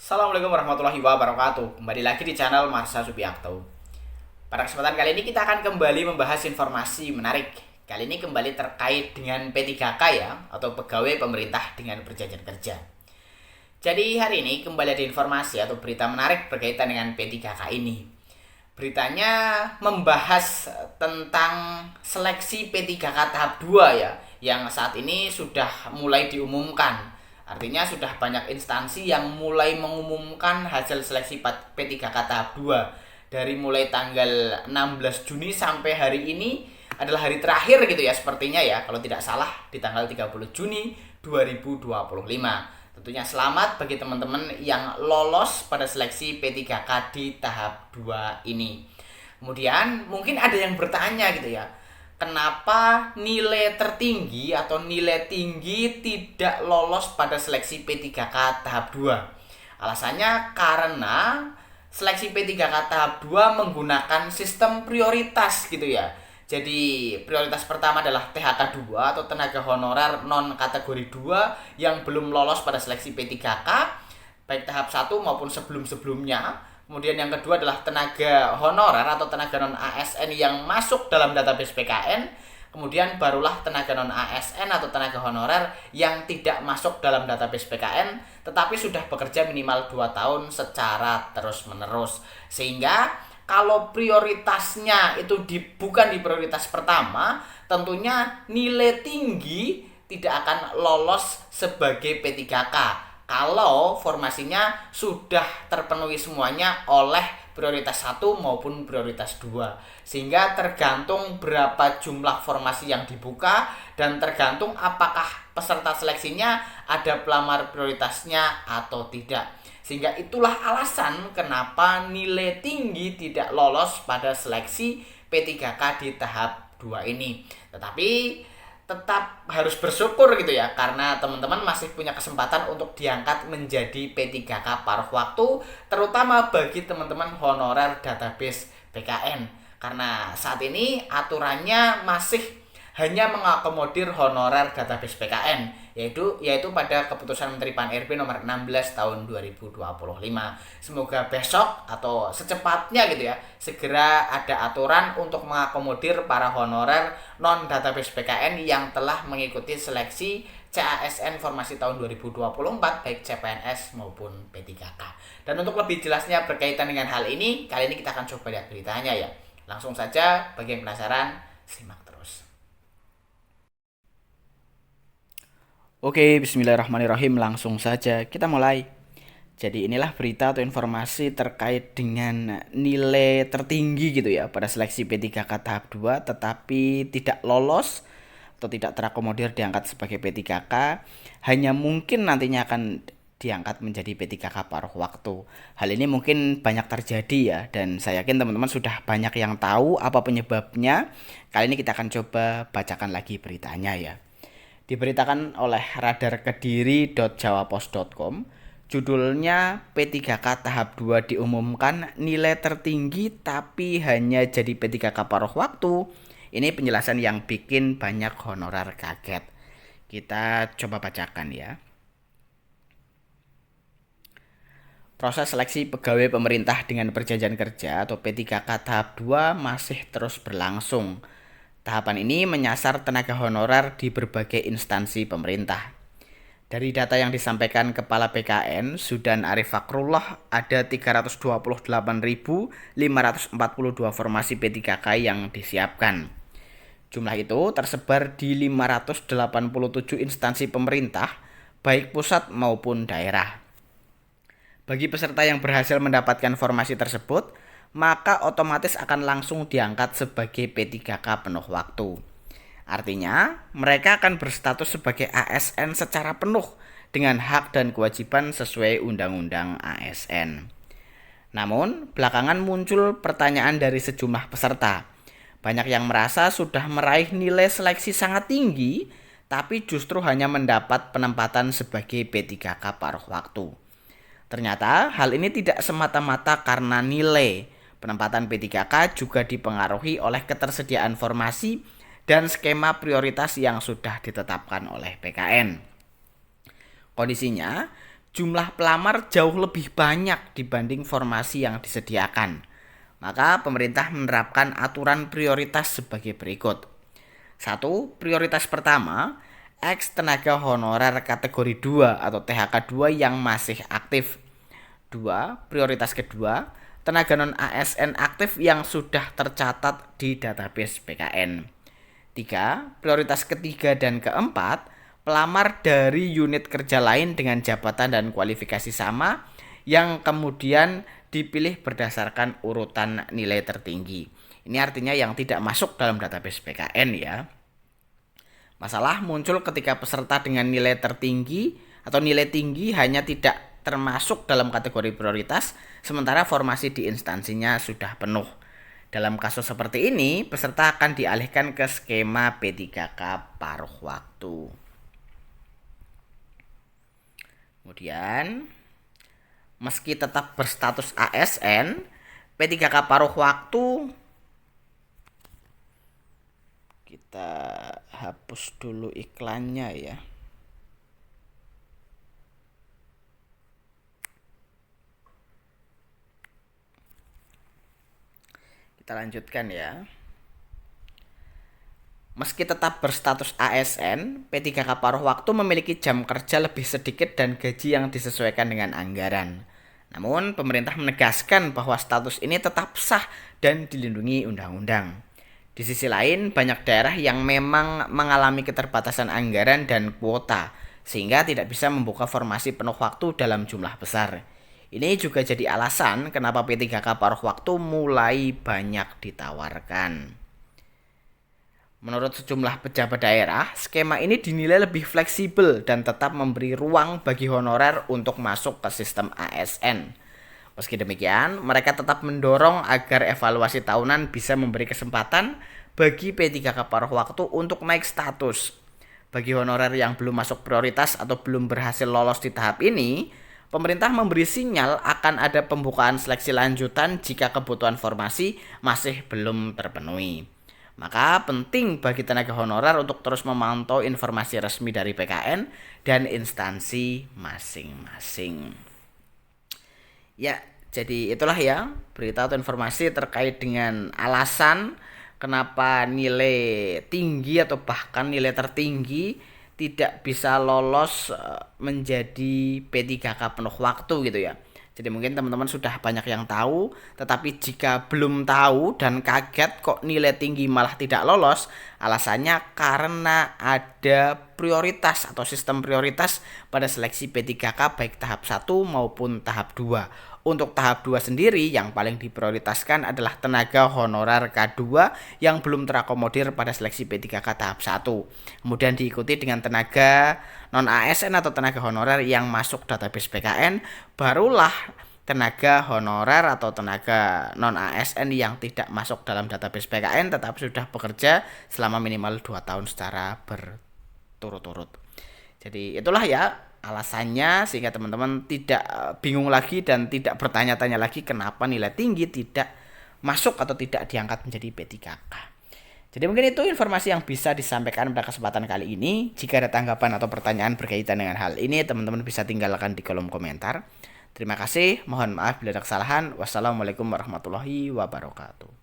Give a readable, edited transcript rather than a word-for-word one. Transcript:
Assalamualaikum warahmatullahi wabarakatuh. Kembali lagi di channel Marsha Subiakto. Pada kesempatan kali ini kita akan kembali membahas informasi menarik. Kali ini kembali terkait dengan P3K ya, atau pegawai pemerintah dengan perjanjian kerja. Jadi hari ini kembali ada informasi atau berita menarik berkaitan dengan P3K ini. Beritanya membahas tentang seleksi P3K tahap 2 ya, yang saat ini sudah mulai diumumkan. Artinya sudah banyak instansi yang mulai mengumumkan hasil seleksi P3K tahap 2. Dari mulai tanggal 16 Juni sampai hari ini adalah hari terakhir gitu ya sepertinya ya. Kalau tidak salah di tanggal 30 Juni 2025. Tentunya selamat bagi teman-teman yang lolos pada seleksi P3K di tahap 2 ini. Kemudian mungkin ada yang bertanya gitu ya, kenapa nilai tertinggi atau nilai tinggi tidak lolos pada seleksi P3K tahap 2? Alasannya karena seleksi P3K tahap 2 menggunakan sistem prioritas gitu ya. Jadi prioritas pertama adalah THK 2 atau tenaga honorer non kategori 2 yang belum lolos pada seleksi P3K baik tahap 1 maupun sebelum-sebelumnya. Kemudian yang kedua adalah tenaga honorer atau tenaga non ASN yang masuk dalam database PKN. Kemudian barulah tenaga non ASN atau tenaga honorer yang tidak masuk dalam database PKN tetapi sudah bekerja minimal 2 tahun secara terus-menerus. Sehingga kalau prioritasnya itu bukan di prioritas pertama, tentunya nilai tinggi tidak akan lolos sebagai P3K kalau formasinya sudah terpenuhi semuanya oleh prioritas 1 maupun prioritas 2. Sehingga tergantung berapa jumlah formasi yang dibuka dan tergantung apakah peserta seleksinya ada pelamar prioritasnya atau tidak. Sehingga itulah alasan kenapa nilai tinggi tidak lolos pada seleksi P3K di tahap 2 ini. Tetapi tetap harus bersyukur gitu ya, karena teman-teman masih punya kesempatan untuk diangkat menjadi P3K paruh waktu, terutama bagi teman-teman honorer database PKN. Karena saat ini aturannya masih hanya mengakomodir honorer database PKN, yaitu pada keputusan Menteri Pan-RB nomor 16 tahun 2025. Semoga besok atau secepatnya gitu ya, segera ada aturan untuk mengakomodir para honorer non database PKN yang telah mengikuti seleksi CASN formasi tahun 2024 baik CPNS maupun P3K. Dan untuk lebih jelasnya berkaitan dengan hal ini, kali ini kita akan coba lihat beritanya ya. Langsung saja, bagi yang penasaran, simak terus. Oke, bismillahirrahmanirrahim. Langsung saja kita mulai. Jadi inilah berita atau informasi terkait dengan nilai tertinggi gitu ya pada seleksi P3K tahap 2 tetapi tidak lolos atau tidak terakomodir diangkat sebagai P3K, hanya mungkin nantinya akan diangkat menjadi P3K paruh waktu. Hal ini mungkin banyak terjadi ya, dan saya yakin teman-teman sudah banyak yang tahu apa penyebabnya. Kali ini kita akan coba bacakan lagi beritanya ya. Diberitakan oleh radarkediri.jawapos.com, judulnya P3K tahap 2 diumumkan nilai tertinggi tapi hanya jadi P3K paruh waktu. Ini penjelasan yang bikin banyak honorer kaget. Kita coba bacakan ya. Proses seleksi pegawai pemerintah dengan perjanjian kerja atau P3K tahap 2 masih terus berlangsung. Tahapan ini menyasar tenaga honorer di berbagai instansi pemerintah. Dari data yang disampaikan Kepala BKN, Sudan Arif Fakrullah, ada 328.542 formasi P3K yang disiapkan. Jumlah itu tersebar di 587 instansi pemerintah, baik pusat maupun daerah. Bagi peserta yang berhasil mendapatkan formasi tersebut, maka otomatis akan langsung diangkat sebagai P3K penuh waktu. Artinya, mereka akan berstatus sebagai ASN secara penuh dengan hak dan kewajiban sesuai Undang-Undang ASN. Namun, belakangan muncul pertanyaan dari sejumlah peserta. Banyak yang merasa sudah meraih nilai seleksi sangat tinggi, tapi justru hanya mendapat penempatan sebagai P3K paruh waktu. Ternyata, hal ini tidak semata-mata karena nilai. Penempatan P3K juga dipengaruhi oleh ketersediaan formasi dan skema prioritas yang sudah ditetapkan oleh PKN. Kondisinya, jumlah pelamar jauh lebih banyak dibanding formasi yang disediakan. Maka pemerintah menerapkan aturan prioritas sebagai berikut. 1. Prioritas pertama, X tenaga honorer kategori 2 atau THK 2 yang masih aktif. 2. Prioritas kedua, tenaga non-ASN aktif yang sudah tercatat di database PKN. 3. Prioritas ketiga dan keempat, pelamar dari unit kerja lain dengan jabatan dan kualifikasi sama yang kemudian dipilih berdasarkan urutan nilai tertinggi. Ini artinya yang tidak masuk dalam database PKN ya. Masalah muncul ketika peserta dengan nilai tertinggi atau nilai tinggi hanya tidak termasuk dalam kategori prioritas, sementara formasi di instansinya sudah penuh. Dalam kasus seperti ini, peserta akan dialihkan ke skema P3K paruh waktu. Kemudian, meski tetap berstatus ASN, P3K paruh waktu, kita hapus dulu iklannya ya. Kita lanjutkan ya. Meski tetap berstatus ASN, P3K paruh waktu memiliki jam kerja lebih sedikit dan gaji yang disesuaikan dengan anggaran. Namun, pemerintah menegaskan bahwa status ini tetap sah dan dilindungi undang-undang. Di sisi lain, banyak daerah yang memang mengalami keterbatasan anggaran dan kuota, sehingga tidak bisa membuka formasi penuh waktu dalam jumlah besar. Ini juga jadi alasan kenapa P3K paruh waktu mulai banyak ditawarkan. Menurut sejumlah pejabat daerah, skema ini dinilai lebih fleksibel dan tetap memberi ruang bagi honorer untuk masuk ke sistem ASN. Meski demikian, mereka tetap mendorong agar evaluasi tahunan bisa memberi kesempatan bagi P3K paruh waktu untuk naik status. Bagi honorer yang belum masuk prioritas atau belum berhasil lolos di tahap ini, pemerintah memberi sinyal akan ada pembukaan seleksi lanjutan jika kebutuhan formasi masih belum terpenuhi. Maka penting bagi tenaga honorer untuk terus memantau informasi resmi dari PKN dan instansi masing-masing. Ya, jadi itulah ya berita atau informasi terkait dengan alasan kenapa nilai tinggi atau bahkan nilai tertinggi tidak bisa lolos menjadi P3K penuh waktu gitu ya. Jadi mungkin teman-teman sudah banyak yang tahu, tetapi jika belum tahu dan kaget kok nilai tinggi malah tidak lolos, alasannya karena ada prioritas atau sistem prioritas pada seleksi P3K baik tahap 1 maupun tahap 2. Untuk tahap 2 sendiri yang paling diprioritaskan adalah tenaga honorer K2 yang belum terakomodir pada seleksi P3K tahap 1. Kemudian diikuti dengan tenaga non-ASN atau tenaga honorer yang masuk database PKN, barulah tenaga honorer atau tenaga non-ASN yang tidak masuk dalam database PKN tetapi sudah bekerja selama minimal 2 tahun secara berturut-turut. Jadi itulah ya alasannya sehingga teman-teman tidak bingung lagi dan tidak bertanya-tanya lagi kenapa nilai tinggi tidak masuk atau tidak diangkat menjadi P3K. Jadi mungkin itu informasi yang bisa disampaikan pada kesempatan kali ini. Jika ada tanggapan atau pertanyaan berkaitan dengan hal ini, teman-teman bisa tinggalkan di kolom komentar. Terima kasih, mohon maaf bila ada kesalahan. Wassalamualaikum warahmatullahi wabarakatuh.